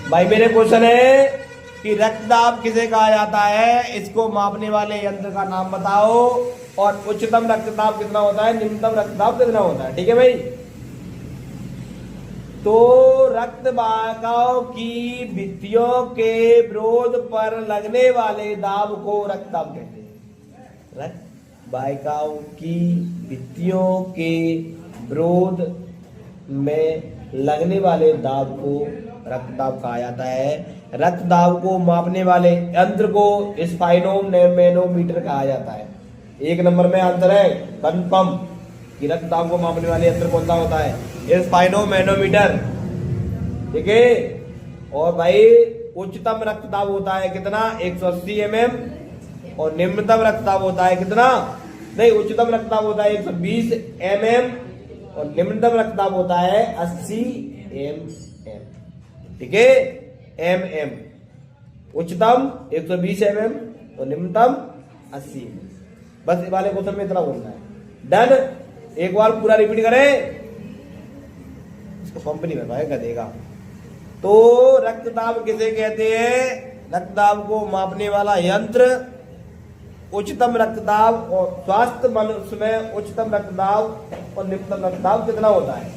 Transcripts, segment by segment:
भाई मेरे क्वेश्चन है कि रक्तदाब किसे कहा जाता है, इसको मापने वाले यंत्र का नाम बताओ, और उच्चतम रक्तदाब कितना होता है, निम्नतम रक्तदाब कितना होता है। ठीक है भाई। तो रक्त वाहिकाओं की भित्तियों के विरोध पर लगने वाले दाब को रक्तदाब कहते हैं। रक्त वाहिकाओं की भित्तियों के विरोध में लगने वाले दाब को रक्तदाब कहा जाता है। रक्तदाब को मापने वाले यंत्र को स्पाइनोमेनोमीटर कहा जाता है। एक नंबर में आंसर है कंफर्म कि रक्तदाब को मापने वाले यंत्र कौन सा होता है, स्पाइनोमेनोमीटर। ठीक है। और भाई उच्चतम रक्तदाब होता है कितना, 180 mm, और निम्नतम रक्तदाब होता है कितना, नहीं उच्चतम रक्तदाब होता है 120 mm, और निम्नतम रक्तदाब होता है 80 mm। ठीक है, mm। उच्चतम 120 mm और निम्नतम 80 mm। बस वाले क्वेश्चन में इतना बोलना है। डन। एक बार पूरा रिपीट करें, इसको कंपनी में पाएगा देगा। तो रक्तदाब किसे कहते हैं, रक्तदाब को मापने वाला यंत्र, उच्चतम रक्तदाब, और स्वास्थ्य मनुष्य में उच्चतम रक्तदाब और निम्नतम रक्तदाब कितना होता है।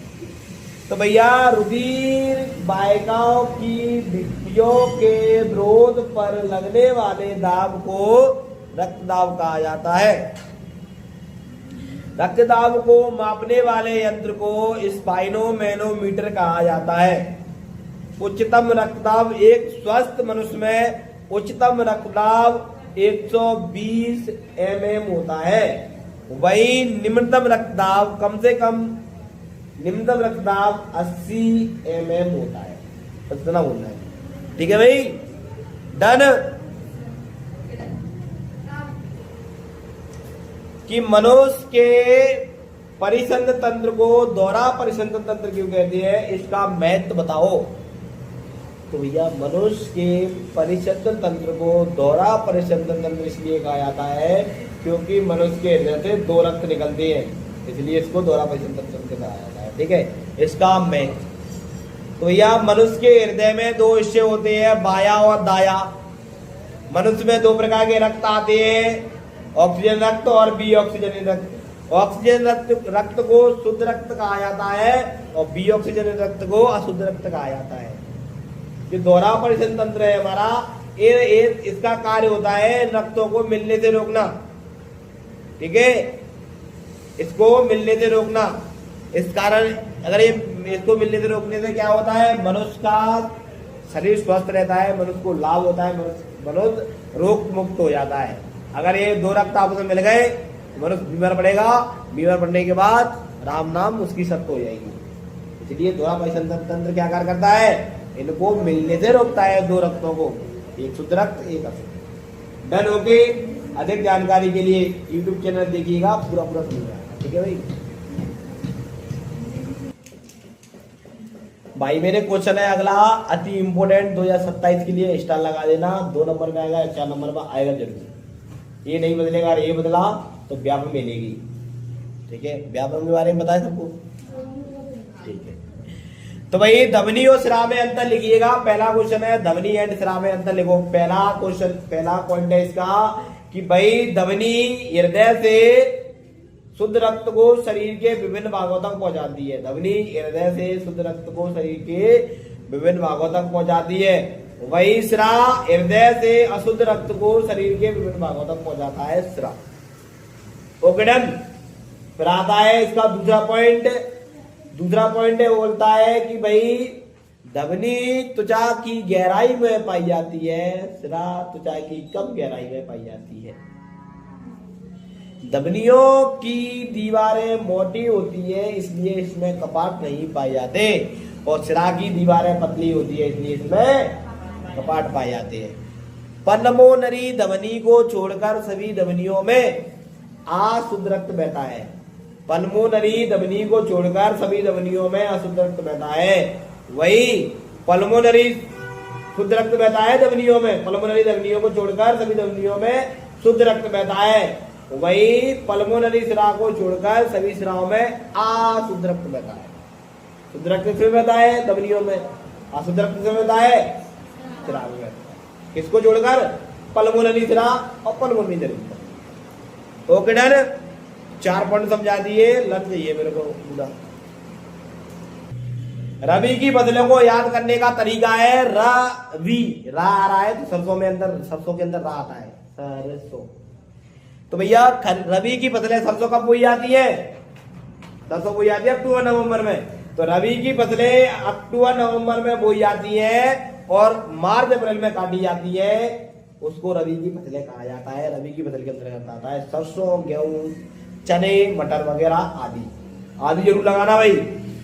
तो भैया रुधिर वाहिकाओं की भित्तियों के विरोध पर लगने वाले दाब को रक्तदाब कहा जाता है। रक्तदाब को मापने वाले यंत्र को स्पाइनोमेनोमीटर कहा जाता है। उच्चतम रक्तदाब, एक स्वस्थ मनुष्य में उच्चतम रक्तदाब 120 mm होता है। वही निम्नतम रक्तदाब कम से कम, निम्नतम रक्तदाब 80 mm होता है। बस इतना बोलना है। ठीक है भाई, डन। कि मनुष्य के परिसंध तंत्र को दोहरा परिसंध तंत्र क्यों कहते हैं, इसका महत्व बताओ। तो भैया मनुष्य के परिसंध तंत्र को दोहरा परिसंध तंत्र इसलिए कहा जाता है क्योंकि मनुष्य के हृदय से दो रक्त निकलते हैं, इसलिए इसको दोहरा परिसंध तंत्र कहा जाता है। ठीक है, इसका महत्व। तो भैया मनुष्य के हृदय में दो हिस्से होते हैं, बाया और दाया। मनुष्य में दो प्रकार के रक्त आते हैं, ऑक्सीजन रक्त और बी ऑक्सीजन रक्त। ऑक्सीजन रक्त को शुद्ध रक्त कहा जाता है और बी ऑक्सीजन रक्त को अशुद्ध रक्त कहा जाता है। जो दोहरा परिसंध तंत्र है हमारा, इसका कार्य होता है रक्तों को मिलने से रोकना। ठीक है, इसको मिलने से रोकना। इस कारण अगर ये इसको मिलने से रोकने से क्या होता है, मनुष्य का शरीर स्वस्थ रहता है, मनुष्य को लाभ होता है, मनुष्य रोग मुक्त हो जाता है। अगर ये दो रक्त आपस में मिल गए मनुष्य बीमार पड़ेगा, बीमार पड़ने के बाद राम नाम उसकी सत्य हो जाएगी। इसलिए दोहरा परिसंध तंत्र क्या कार्य करता है, इनको मिलने से रोकता है दो रक्तों को, एक शुद्ध रक्त एक अशुद्ध। डन। ओके। अधिक जानकारी के लिए YouTube चैनल देखिएगा, पूरा सुनिएगा। ठीक है भाई मेरे क्वेश्चन है अगला, अति इंपोर्टेंट 2027 के लिए स्टार लगा देना। 2 नंबर में आएगा, 4 नंबर में आएगा जरूर। ये नहीं बदलेगा, ये बदला तो व्यापक मिलेगी। ठीक है, व्यापक के बारे में बताए सबको। ठीक है, तो भाई धमनी और सिरा में अंतर लिखिएगा। पहला क्वेश्चन है धमनी एंड सिरा में अंतर लिखो। पहला क्वेश्चन, पहला पॉइंट है इसका कि भाई धमनी हृदय से शुद्ध रक्त को शरीर के विभिन्न भागों तक पहुंचाती है। धमनी हृदय से शुद्ध रक्त को शरीर के विभिन्न भागों तक पहुंचाती है। वही सिरा हृदय से अशुद्ध रक्त को शरीर के विभिन्न भागों तक पहुंचाता है, सिरा। Okay done. फिर आता है इसका दूसरा पॉइंट। दूसरा पॉइंट है, बोलता है कि भाई धमनी त्वचा की गहराई में पाई जाती है, सिरा त्वचा की कम गहराई में पाई जाती है। धमनियों की दीवारें मोटी होती है इसलिए इसमें कपाट नहीं पाए जाते, और सिरा की दीवारें पतली होती है इसलिए इसमें कपाट पाए जाते हैं। पल्मोनरी धमनी को छोड़कर सभी धमनियों में अशुद्ध रक्त बहता है। पल्मोनरी धमनी को छोड़कर सभी धमनियों में अशुद्ध रक्त बहता है। वही पल्मोनरी शुद्ध रक्त बहता है धमनियों में, पल्मोनरी धमनियों को छोड़कर सभी धमनियों में शुद्ध रक्त बहता है। वही पल्मोनरी सिरा को छोड़कर सभी सिराओं में अशुद्ध रक्त बहता है। शुद्ध रक्त फिर बहता है धमनियों में, अशुद्ध रक्त किसमें मिलता है? श्राव में। किसको जोड़कर? पल्मोनरी श्रा और पल्मोनरी जरूर। ओके डन, 4 पॉइंट समझा दिए, लग जाइए मेरे को पूरा। रवि की फसलों को याद करने का तरीका है रवि, रा आ रहा है तो सरसों में अंदर, सरसों के अंदर रा आता है, सरसों। तो भैया रवि की फसलें सरसों कब बोई जाती है? सरसों बोई जाती है अक्टूबर नवंबर में। तो रवि की फसलें अक्टूबर नवंबर में बोई जाती है और मार्च अप्रैल में काटी जाती है, उसको रवि की फसलें कहा जाता है। रवि की फसल के अंतर्गत आता है सरसों, गेहूं, चने, मटर वगैरह आदि। आदि जरूर लगाना भाई,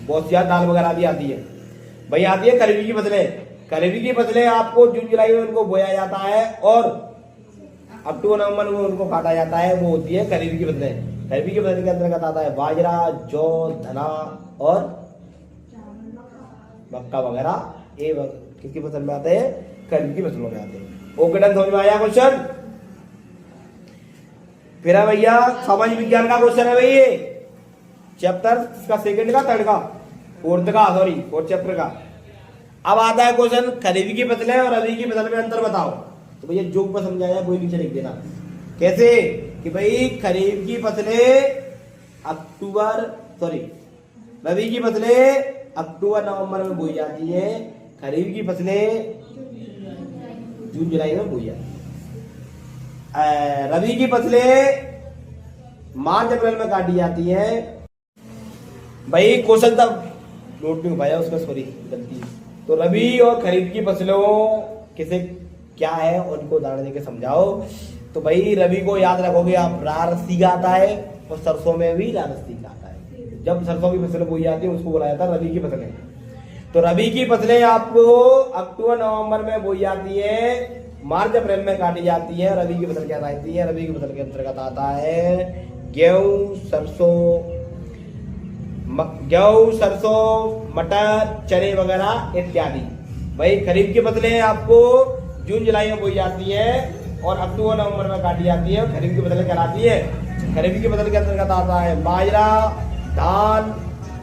बहुत ज्यादा दाल वगैरह भी आती है भाई। आती है खरीफ की फसलें। खरीफ की फसलें आपको जून जुलाई में उनको बोया जाता है और अक्टूबर नवंबर में उनको काटा जाता है, वो होती है खरीफ की फसलें। खरीफ की फसल के अंतर्गत आता है बाजरा, जौ, धना और मक्का वगैरह। ये किसकी फसल में आते हैं? खरीफ की फसलों में आते हैं। ओके डन, समझ में आया क्वेश्चन? फिर है भैया समाज विज्ञान का क्वेश्चन है भाई, ये चैप्टर का सेकंड का, थर्ड का, फोर्थ का, सॉरी फोर्थ चैप्टर का। अब आता है क्वेश्चन खरीफ की फसलें और रबी की फसल में अंतर बताओ। तो भैया जो ऊपर समझाया कोई नीचे लिख देना। कैसे कि भाई खरीफ की फसलें अक्टूबर, सॉरी रबी की फसलें अक्टूबर नवंबर में बोई जाती है, खरीफ की फसलें जून जुलाई में बोई जाती है, रबी की फसलें मार्च अप्रैल में काटी जाती है। भाई क्वेश्चन तब नोट नहीं हो पाया उसका, सॉरी गलती। तो रबी और खरीफ की फसलों किसे क्या है उनको उदाहरण देके समझाओ। तो भाई रबी को याद रखोगे आप, रारसी का आता है और सरसों में भी रारसी का आता है। जब सरसों की फसलें बोई जाती है उसको बोला जाता है रबी की फसलें। तो रबी की फसलें आपको अक्टूबर नवंबर में बोई जाती है, मार्च अप्रैल में काटी जाती है। रबी की फसल क्या आती है? रबी की फसल के अंतर्गत आता है गेहूं, सरसों, मटर, चने वगैरह इत्यादि। भाई खरीफ की फसलें आपको जून जुलाई में बोई जाती है और अक्टूबर नवंबर में काटी जाती है। खरीफ की फसलें कहलाती है। खरीफ की फसल के अंतर्गत आता है बाजरा, धान,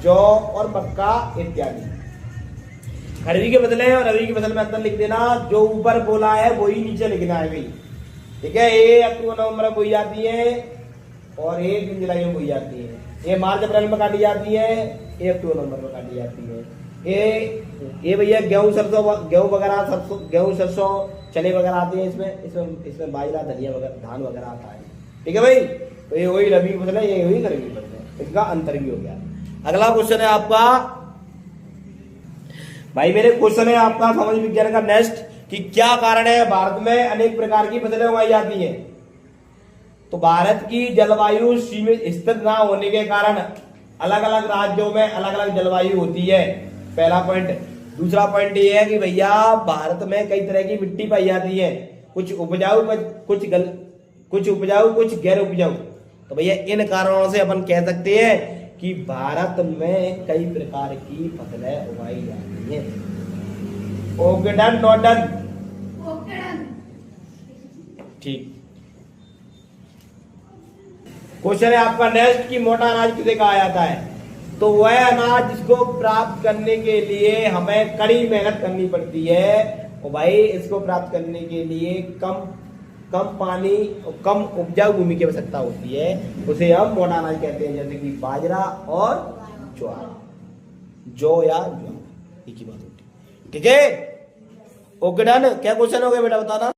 जौ और मक्का इत्यादि। खरीफ की फसलें और रबी की फसल में अंतर लिख देना, जो ऊपर बोला है वही नीचे लिखना है भाई, ठीक है। ये अक्टूबर नवंबर में बोई जाती है और ये जून जुलाई में बोई जाती है। ये मार्च अप्रैल में काटी जाती है, ये अक्टूबर नवंबर में काटी जाती है। ये भैया गेहूं वगैरह, सरसों, गेहूं, सरसों, चने वगैरह आते हैं इसमें बाजरा, धनिया वगैरह, धान वगैरह आता है, ठीक है भाई। तो ये वही रबी की फसल है, ये वही खरीफ की फसल है, इसका अंतर भी हो गया। अगला क्वेश्चन है आपका भाई, मेरे क्वेश्चन है आपका समाज विज्ञान का नेक्स्ट, कि क्या कारण है भारत में अनेक प्रकार की फसलें उगाई जाती हैं? तो भारत की जलवायु सीमित स्थित ना होने के कारण अलग अलग राज्यों में अलग अलग जलवायु होती है, पहला पॉइंट। दूसरा पॉइंट ये है कि भैया भारत में कई तरह की मिट्टी पाई जाती है, कुछ उपजाऊ, कुछ गैर उपजाऊ। तो भैया इन कारणों से अपन कह सकते हैं कि भारत में कई प्रकार की फसलें उगाई जाती हैं। Okay done, not done? ठीक। क्वेश्चन है आपका नेक्स्ट, कि मोटा अनाज किसे कहा जाता है? तो वह अनाज जिसको प्राप्त करने के लिए हमें कड़ी मेहनत करनी पड़ती है, और भाई इसको प्राप्त करने के लिए कम पानी और कम उपजाऊ भूमि की आवश्यकता होती है, उसे हम मोटा अनाज कहते हैं। जैसे कि बाजरा और ज्वार, जौ या ज्वार, एक ही बात होती है, ठीक है। Okay done? क्या क्वेश्चन हो गया बेटा, बताना।